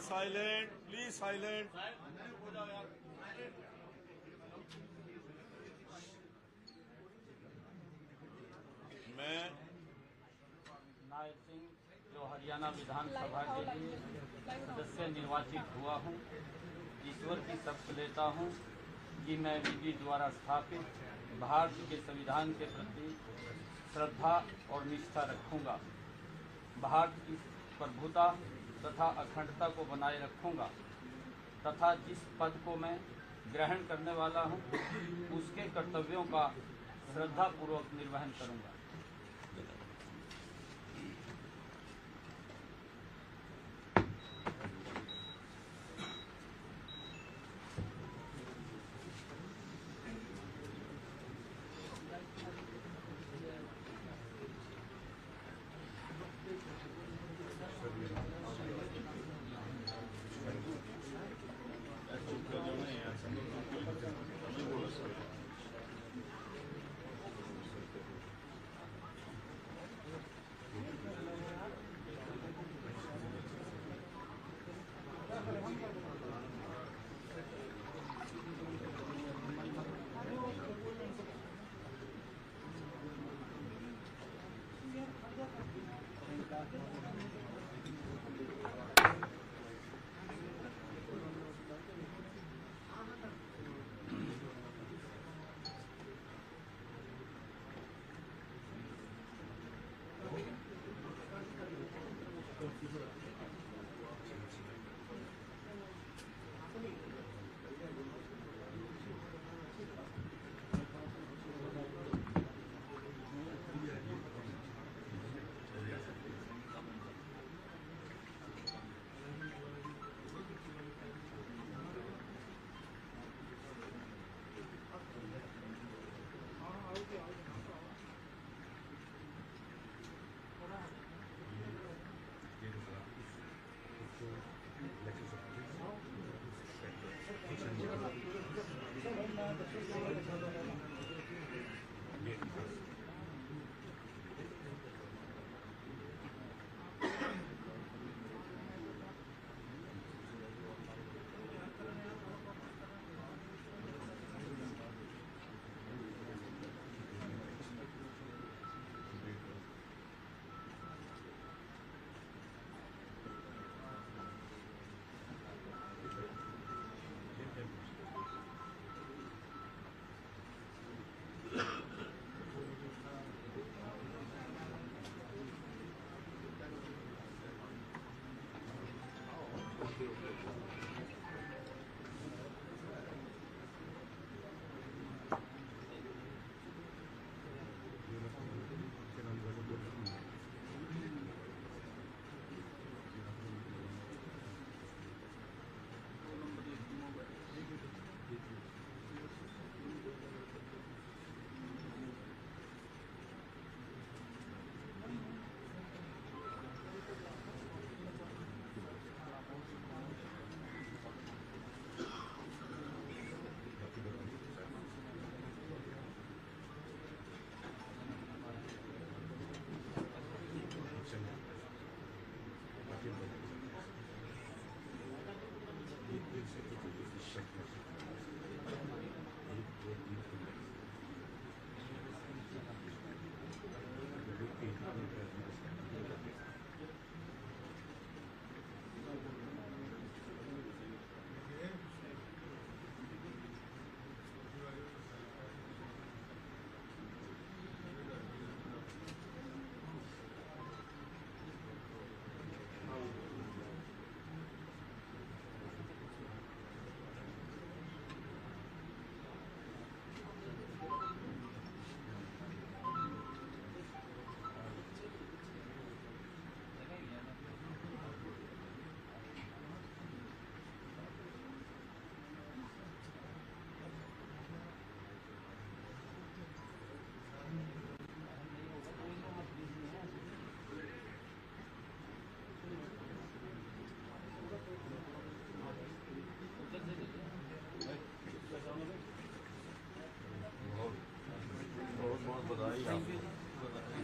Silent, please silent. मैं नायब सिंह जो हरियाणा विधानसभा के लिए सदस्य निर्वाचित हुआ हूँ, ईश्वर की शपथ लेता हूँ कि मैं विधि द्वारा स्थापित भारत के संविधान के प्रति श्रद्धा और निष्ठा रखूँगा, भारत की प्रभुता तथा अखंडता को बनाए रखूँगा तथा जिस पद को मैं ग्रहण करने वाला हूँ उसके कर्तव्यों का श्रद्धापूर्वक निर्वहन करूँगा।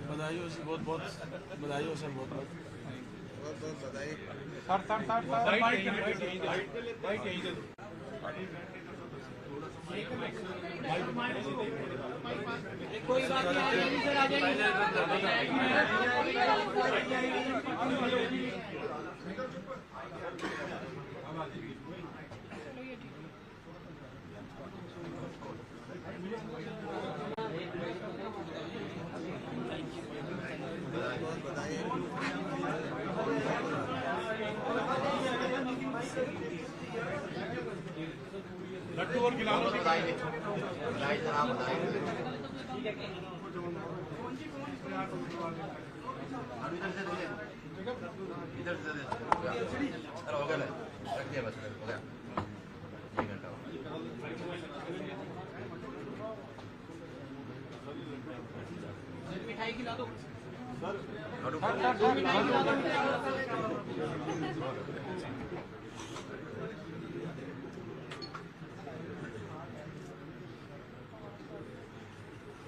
बधाई हो सर, बहुत बहुत बधाई हो सर, बहुत बहुत। कोई बात नहीं सर, आ लड्डू और गिलास बधाई जनाब, बधाई। अब इधर से दे, इधर से दे। अरे हो गया, रख दिया बस, हो गया। 1 घंटा मिठाई खिला दो।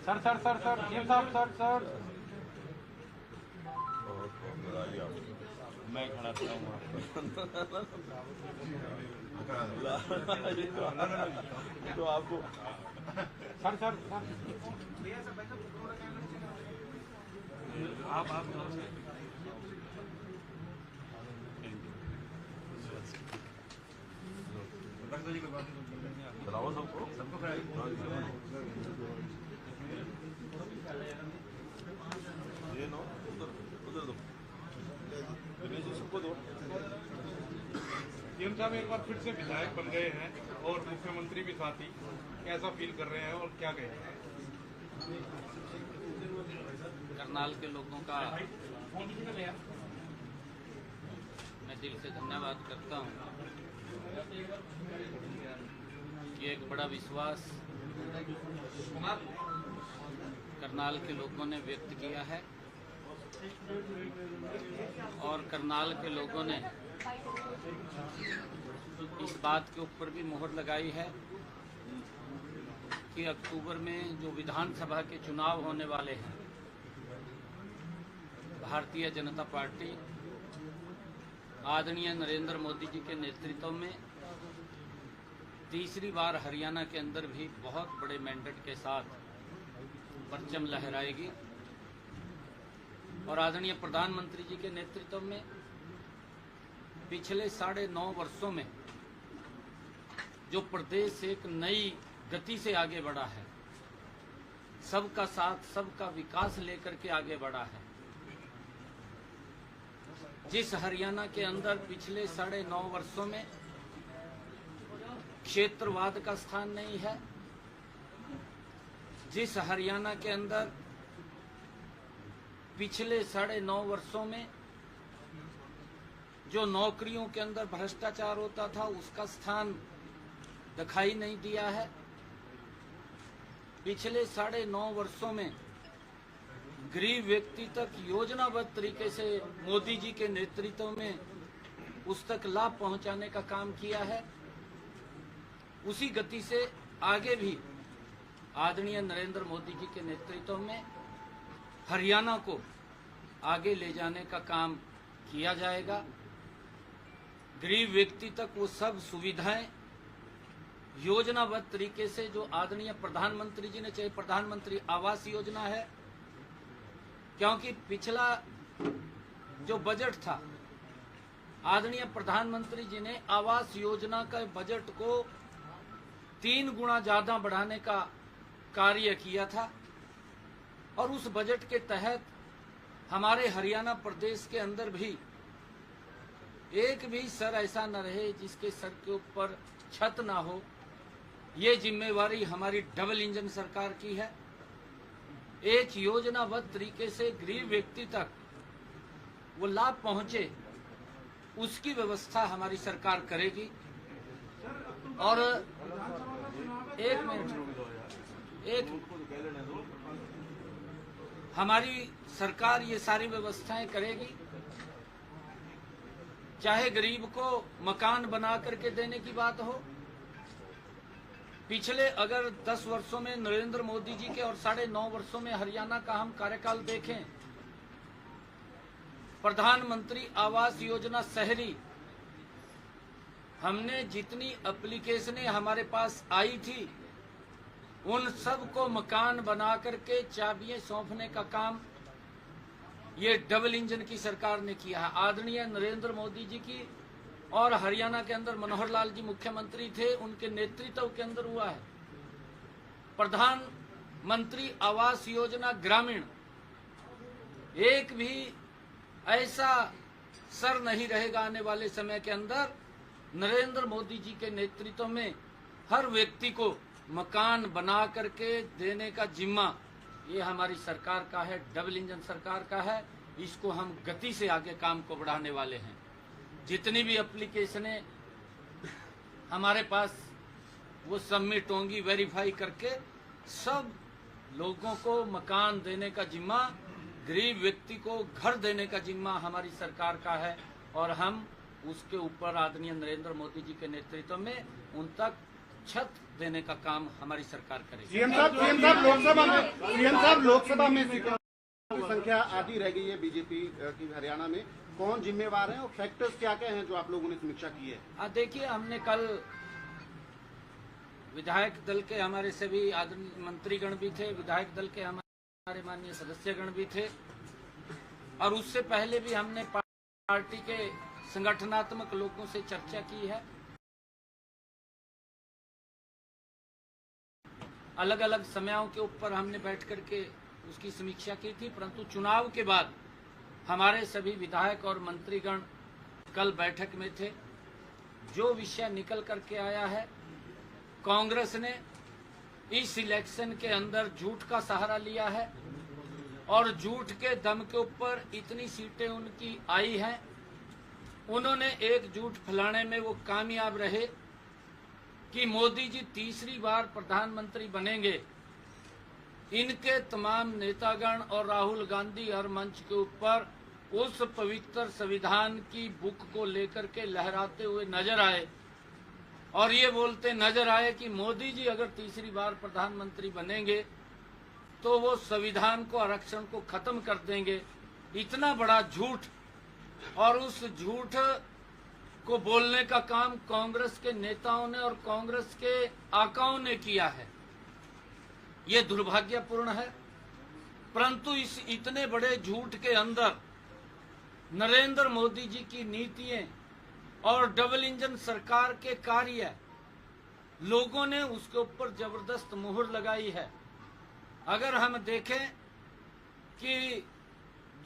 Sir sir sir sir CM साहब सर सर मैं खड़ा था तो आपको सर सर सर आप रख दो जी, कोई बात नहीं। चलाओ सबको ये नो उधर दो, दिनेश जी सबको दो। सीएम साहब एक बार फिर से विधायक बन गए हैं और मुख्यमंत्री भी साथ ही, कैसा फील कर रहे हैं और क्या कहें? करनाल के लोगों का मैं दिल से धन्यवाद करता हूं। ये एक बड़ा विश्वास करनाल के लोगों ने व्यक्त किया है और करनाल के लोगों ने इस बात के ऊपर भी मोहर लगाई है कि अक्टूबर में जो विधानसभा के चुनाव होने वाले हैं, भारतीय जनता पार्टी आदरणीय नरेंद्र मोदी जी के नेतृत्व में तीसरी बार हरियाणा के अंदर भी बहुत बड़े मैंडेट के साथ परचम लहराएगी और आदरणीय प्रधानमंत्री जी के नेतृत्व में पिछले 9.5 वर्षों में जो प्रदेश एक नई गति से आगे बढ़ा है, सबका साथ सबका विकास लेकर के आगे बढ़ा है। जिस हरियाणा के अंदर पिछले 9.5 वर्षों में क्षेत्रवाद का स्थान नहीं है, जिस हरियाणा के अंदर पिछले 9.5 वर्षों में जो नौकरियों के अंदर भ्रष्टाचार होता था उसका स्थान दिखाई नहीं दिया है, पिछले 9.5 वर्षों में गरीब व्यक्ति तक योजनाबद्ध तरीके से मोदी जी के नेतृत्व में उस तक लाभ पहुंचाने का काम किया है। उसी गति से आगे भी आदरणीय नरेंद्र मोदी जी के नेतृत्व में हरियाणा को आगे ले जाने का काम किया जाएगा। गरीब व्यक्ति तक वो सब सुविधाएं योजनाबद्ध तरीके से जो आदरणीय प्रधानमंत्री जी ने, चाहे प्रधानमंत्री आवास योजना है, क्योंकि पिछला जो बजट था आदरणीय प्रधानमंत्री जी ने आवास योजना का बजट को 3 गुना ज्यादा बढ़ाने का कार्य किया था और उस बजट के तहत हमारे हरियाणा प्रदेश के अंदर भी एक भी सर ऐसा न रहे जिसके सर के ऊपर छत ना हो। ये जिम्मेवारी हमारी डबल इंजन सरकार की है। एक योजनाबद्ध तरीके से गरीब व्यक्ति तक वो लाभ पहुंचे, उसकी व्यवस्था हमारी सरकार करेगी। और एक हमारी सरकार ये सारी व्यवस्थाएं करेगी, चाहे गरीब को मकान बना करके देने की बात हो। पिछले अगर 10 वर्षों में नरेंद्र मोदी जी के और 9.5 वर्षों में हरियाणा का हम कार्यकाल देखें प्रधानमंत्री आवास योजना शहरी, हमने जितनी एप्लीकेशनें हमारे पास आई थी उन सब को मकान बना करके चाबियां सौंपने का काम ये डबल इंजन की सरकार ने किया है। आदरणीय नरेंद्र मोदी जी की और हरियाणा के अंदर मनोहर लाल जी मुख्यमंत्री थे, उनके नेतृत्व के अंदर हुआ है। प्रधानमंत्री आवास योजना ग्रामीण, एक भी ऐसा सर नहीं रहेगा आने वाले समय के अंदर। नरेंद्र मोदी जी के नेतृत्व में हर व्यक्ति को मकान बना करके देने का जिम्मा ये हमारी सरकार का है, डबल इंजन सरकार का है। इसको हम गति से आगे काम को बढ़ाने वाले हैं। जितनी भी एप्लीकेशनें हमारे पास वो सबमिट होंगी, वेरीफाई करके सब लोगों को मकान देने का जिम्मा, गरीब व्यक्ति को घर देने का जिम्मा हमारी सरकार का है और हम उसके ऊपर आदरणीय नरेंद्र मोदी जी के नेतृत्व में उन तक छत देने का काम हमारी सरकार करेगी। सीएम साहब लोकसभा में सीटों की संख्या आधी रह गई है बीजेपी की हरियाणा में, कौन जिम्मेवार है और फैक्टर्स क्या क्या हैं जो आप लोगों ने समीक्षा की है? देखिए, हमने कल विधायक दल के हमारे सभी आदरणीय मंत्रीगण भी थे, विधायक दल के हमारे माननीय सदस्यगण भी थे और उससे पहले भी हमने पार्टी के संगठनात्मक लोगों से चर्चा की है। अलग अलग समयों के ऊपर हमने बैठ करके उसकी समीक्षा की थी, परंतु चुनाव के बाद हमारे सभी विधायक और मंत्रीगण कल बैठक में थे। जो विषय निकल करके आया है, कांग्रेस ने इस इलेक्शन के अंदर झूठ का सहारा लिया है और झूठ के दम के ऊपर इतनी सीटें उनकी आई हैं। उन्होंने एक झूठ फैलाने में वो कामयाब रहे कि मोदी जी तीसरी बार प्रधानमंत्री बनेंगे। इनके तमाम नेतागण और राहुल गांधी हर मंच के ऊपर उस पवित्र संविधान की बुक को लेकर के लहराते हुए नजर आए और ये बोलते नजर आए कि मोदी जी अगर तीसरी बार प्रधानमंत्री बनेंगे तो वो संविधान को, आरक्षण को खत्म कर देंगे। इतना बड़ा झूठ, और उस झूठ को बोलने का काम कांग्रेस के नेताओं ने और कांग्रेस के आकाओं ने किया है। ये दुर्भाग्यपूर्ण है। परंतु इस इतने बड़े झूठ के अंदर नरेंद्र मोदी जी की नीतियां और डबल इंजन सरकार के कार्य, लोगों ने उसके ऊपर जबरदस्त मुहर लगाई है। अगर हम देखें कि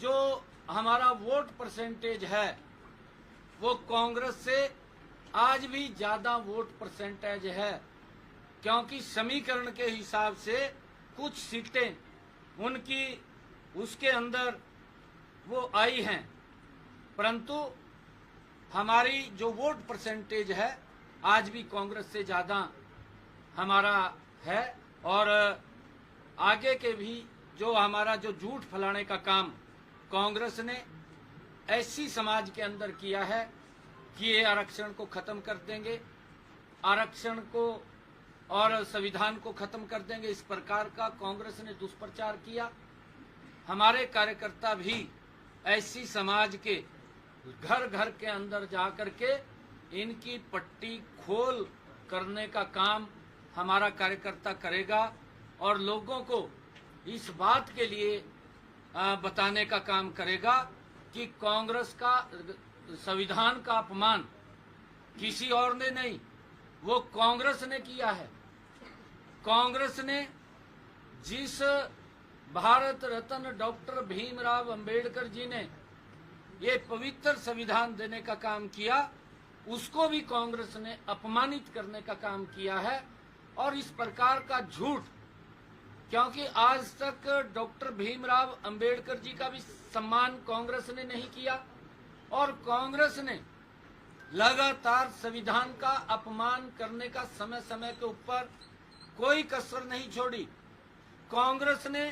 जो हमारा वोट परसेंटेज है वो कांग्रेस से आज भी ज्यादा वोट परसेंटेज है, क्योंकि समीकरण के हिसाब से कुछ सीटें उनकी उसके अंदर वो आई हैं, परंतु हमारी जो वोट परसेंटेज है आज भी कांग्रेस से ज्यादा हमारा है। और आगे के भी जो हमारा जो झूठ फैलाने का काम कांग्रेस ने ऐसी समाज के अंदर किया है कि ये आरक्षण को खत्म कर देंगे, आरक्षण को और संविधान को खत्म कर देंगे, इस प्रकार का कांग्रेस ने दुष्प्रचार किया। हमारे कार्यकर्ता भी ऐसी समाज के घर घर के अंदर जाकर के इनकी पट्टी खोल करने का काम हमारा कार्यकर्ता करेगा और लोगों को इस बात के लिए बताने का काम करेगा कि कांग्रेस का संविधान का अपमान किसी और ने नहीं, वो कांग्रेस ने किया है। कांग्रेस ने जिस भारत रत्न डॉक्टर भीमराव अंबेडकर जी ने ये पवित्र संविधान देने का काम किया, उसको भी कांग्रेस ने अपमानित करने का काम किया है। और इस प्रकार का झूठ, क्योंकि आज तक डॉक्टर भीमराव अंबेडकर जी का भी सम्मान कांग्रेस ने नहीं किया और कांग्रेस ने लगातार संविधान का अपमान करने का समय समय के ऊपर कोई कसर नहीं छोड़ी। कांग्रेस ने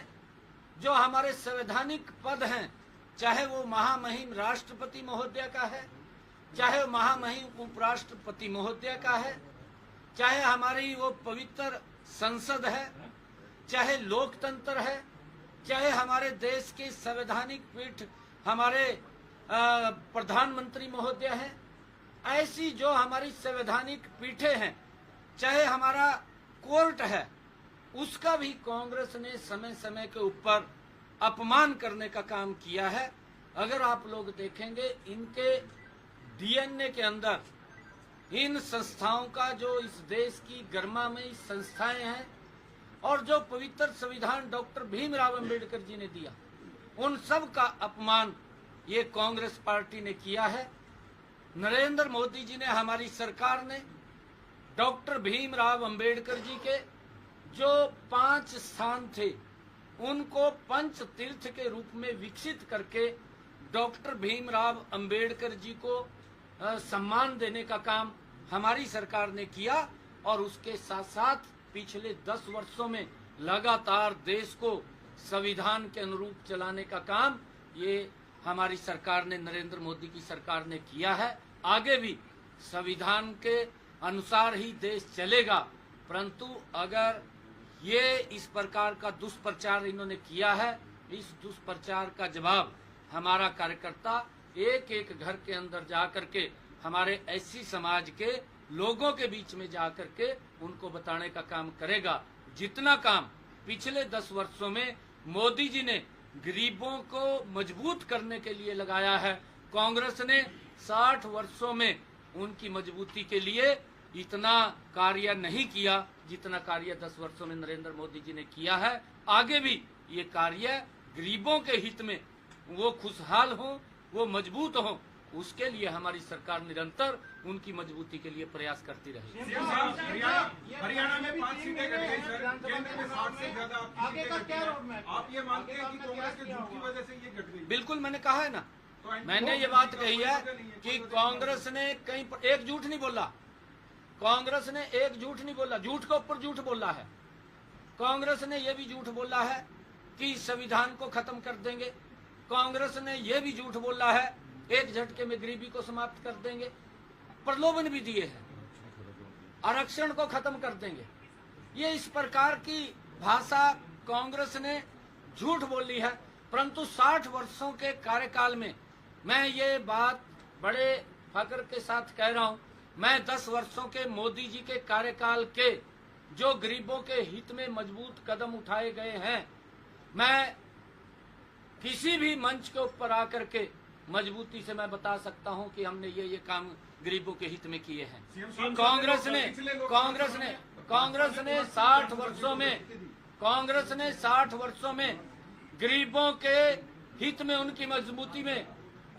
जो हमारे संवैधानिक पद हैं, चाहे वो महामहिम राष्ट्रपति महोदय का है, चाहे महामहिम उपराष्ट्रपति महोदय का है, चाहे हमारी वो पवित्र संसद है, चाहे लोकतंत्र है, चाहे हमारे देश के संवैधानिक पीठ हमारे प्रधानमंत्री महोदय हैं, ऐसी जो हमारी संवैधानिक पीठें हैं, चाहे हमारा कोर्ट है, उसका भी कांग्रेस ने समय समय के ऊपर अपमान करने का काम किया है। अगर आप लोग देखेंगे इनके डीएनए के अंदर इन संस्थाओं का, जो इस देश की गरिमामयी संस्थाएं हैं और जो पवित्र संविधान डॉक्टर भीमराव अंबेडकर जी ने दिया, उन सब का अपमान ये कांग्रेस पार्टी ने किया है। नरेंद्र मोदी जी ने, हमारी सरकार ने डॉक्टर भीमराव अंबेडकर जी के जो 5 स्थान थे उनको पंच तीर्थ के रूप में विकसित करके डॉक्टर भीमराव अंबेडकर जी को सम्मान देने का काम हमारी सरकार ने किया। और उसके साथ साथ पिछले 10 वर्षों में लगातार देश को संविधान के अनुरूप चलाने का काम ये हमारी सरकार ने, नरेंद्र मोदी की सरकार ने किया है। आगे भी संविधान के अनुसार ही देश चलेगा, परंतु अगर ये इस प्रकार का दुष्प्रचार इन्होंने किया है, इस दुष्प्रचार का जवाब हमारा कार्यकर्ता एक एक घर के अंदर जा करके, हमारे एससी समाज के लोगों के बीच में जा करके उनको बताने का काम करेगा। जितना काम पिछले 10 वर्षों में मोदी जी ने गरीबों को मजबूत करने के लिए लगाया है, कांग्रेस ने 60 वर्षों में उनकी मजबूती के लिए इतना कार्य नहीं किया जितना कार्य 10 वर्षों में नरेंद्र मोदी जी ने किया है। आगे भी ये कार्य गरीबों के हित में, वो खुशहाल हो, वो मजबूत हो, उसके लिए हमारी सरकार निरंतर उनकी मजबूती के लिए प्रयास करती रहेगी। हरियाणा में 5 सीटें कट गई सर, केंद्र में 60 से ज्यादा आगे का क्या रोडमैप? आप ये मानते हैं कि कांग्रेस के झूठ की वजह से ये घट गई? बिल्कुल, मैंने कहा है ना, मैंने ये बात कही है कि कांग्रेस ने कहीं पर एक झूठ नहीं बोला, कांग्रेस ने एक झूठ नहीं बोला, झूठ के ऊपर झूठ बोला है। कांग्रेस ने यह भी झूठ बोला है कि संविधान को खत्म कर देंगे, कांग्रेस ने यह भी झूठ बोला है एक झटके में गरीबी को समाप्त कर देंगे, प्रलोभन भी दिए हैं, आरक्षण को खत्म कर देंगे। ये इस प्रकार की भाषा कांग्रेस ने झूठ बोली है, परंतु 60 वर्षों के कार्यकाल में मैं ये बात बड़े फख्र के साथ कह रहा हूं, मैं 10 वर्षों के मोदी जी के कार्यकाल के जो गरीबों के हित में मजबूत कदम उठाए गए हैं, मैं किसी भी मंच के ऊपर आकर के मजबूती से मैं बता सकता हूं कि हमने ये काम गरीबों के हित में किए हैं। कांग्रेस ने 60 वर्षों में गरीबों के हित में, उनकी मजबूती में,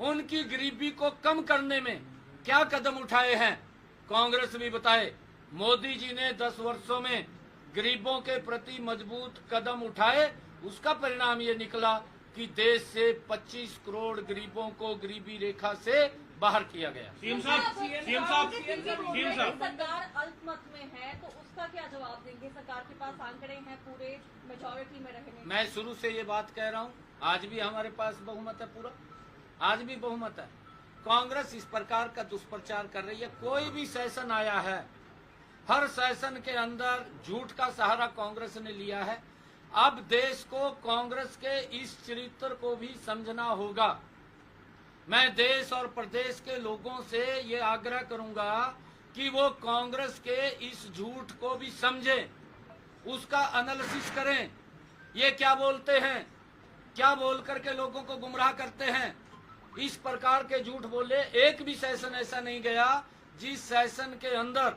उनकी गरीबी को कम करने में क्या कदम उठाए हैं, कांग्रेस भी बताए। मोदी जी ने 10 वर्षों में गरीबों के प्रति मजबूत कदम उठाए, उसका परिणाम ये निकला कि देश से 25 करोड़ गरीबों को गरीबी रेखा से बाहर किया गया। सरकार अल्पमत में है तो उसका क्या जवाब देंगे? सरकार के पास आंकड़े हैं, पूरे मेजॉरिटी में रहने। मैं शुरू से ये बात कह रहा हूँ, आज भी हमारे पास बहुमत है, पूरा आज भी बहुमत है। कांग्रेस इस प्रकार का दुष्प्रचार कर रही है। कोई भी सेशन आया है, हर सेशन के अंदर झूठ का सहारा कांग्रेस ने लिया है। अब देश को कांग्रेस के इस चरित्र को भी समझना होगा। मैं देश और प्रदेश के लोगों से ये आग्रह करूंगा कि वो कांग्रेस के इस झूठ को भी समझें, उसका एनालिसिस करें। ये क्या बोलते हैं, क्या बोल करके लोगों को गुमराह करते हैं, इस प्रकार के झूठ बोले। एक भी सेशन ऐसा नहीं गया जिस सेशन के अंदर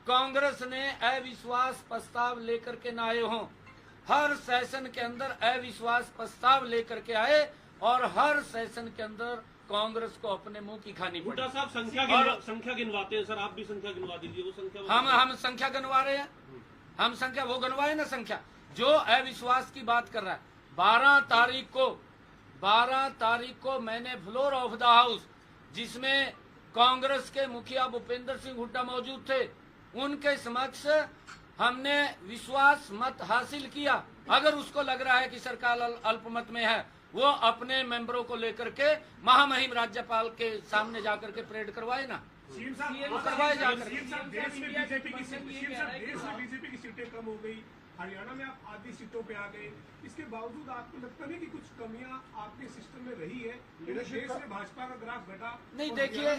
कांग्रेस ने अविश्वास प्रस्ताव लेकर के न आए हों। हर सेशन के अंदर अविश्वास प्रस्ताव लेकर के आए और हर सेशन के अंदर कांग्रेस को अपने मुंह की खानी पड़ी। साहब संख्या गिनवाते हैं सर, आप भी संख्या गिनवा दीजिए। वो संख्या हम संख्या गिनवा रहे हैं, हम संख्या वो गिनवाए ना, संख्या जो अविश्वास की बात कर रहा है। 12 तारीख को मैंने फ्लोर ऑफ द हाउस, जिसमें कांग्रेस के मुखिया भूपेंद्र सिंह हुड्डा मौजूद थे, उनके समक्ष हमने विश्वास मत हासिल किया। अगर उसको लग रहा है कि सरकार अल्पमत में है, वो अपने मेंबरों को लेकर के महामहिम राज्यपाल के सामने जाकर के परेड करवाए ना, करवाए जाकर। देश में बीजेपी की सीटें कम हो गई, हरियाणा में आप आधी सीटों पे आ गए, इसके बावजूद आपको लगता नहीं कि कुछ कमियां आपके सिस्टम में रही है? देश में भाजपा का ग्राफ घटा। नहीं, देखिए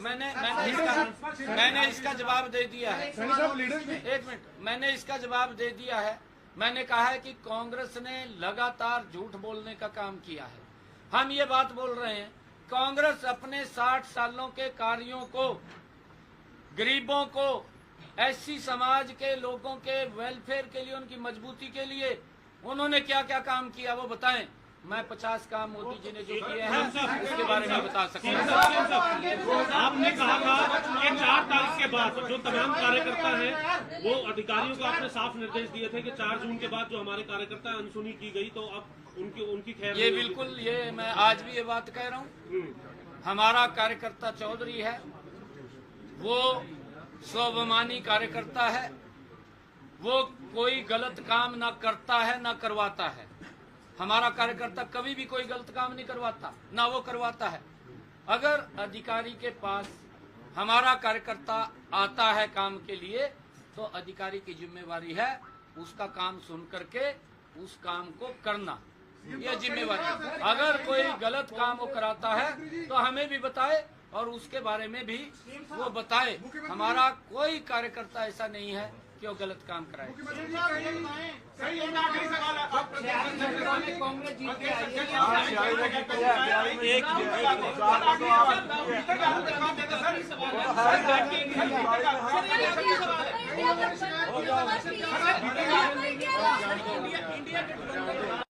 मैंने इसका जवाब दे दिया है। एक मिनट, मैंने इसका जवाब दे दिया है। मैंने कहा है कि कांग्रेस ने लगातार झूठ बोलने का काम किया है। हम ये बात बोल रहे हैं, कांग्रेस अपने 60 सालों के कार्यों को, गरीबों को, एससी समाज के लोगों के वेलफेयर के लिए, उनकी मजबूती के लिए उन्होंने क्या क्या काम किया वो बताएं। मैं 50 काम मोदी जी ने जो किए हैं उसके बारे में बता सकता हूँ। आपने कहा था कि 4 तारीख के बाद जो तमाम कार्यकर्ता हैं वो अधिकारियों को आपने साफ निर्देश दिए थे कि 4 जून के बाद जो हमारे कार्यकर्ता अनसुनी की गई तो अब उनकी खैर ये बिल्कुल, ये मैं आज भी ये बात कह रहा हूँ। हमारा कार्यकर्ता चौधरी है, वो स्वाभिमानी कार्यकर्ता है, वो कोई गलत काम ना करता है ना करवाता है। हमारा कार्यकर्ता कभी भी कोई गलत काम नहीं करवाता, ना वो करवाता है। अगर अधिकारी के पास हमारा कार्यकर्ता आता है काम के लिए तो अधिकारी की जिम्मेवारी है उसका काम सुन करके उस काम को करना, ये जिम्मेवारी है। अगर कोई गलत काम वो कराता है तो हमें भी बताए और उसके बारे में भी वो बताए। हमारा कोई कार्यकर्ता ऐसा नहीं है कि वो गलत काम कराए। कांग्रेस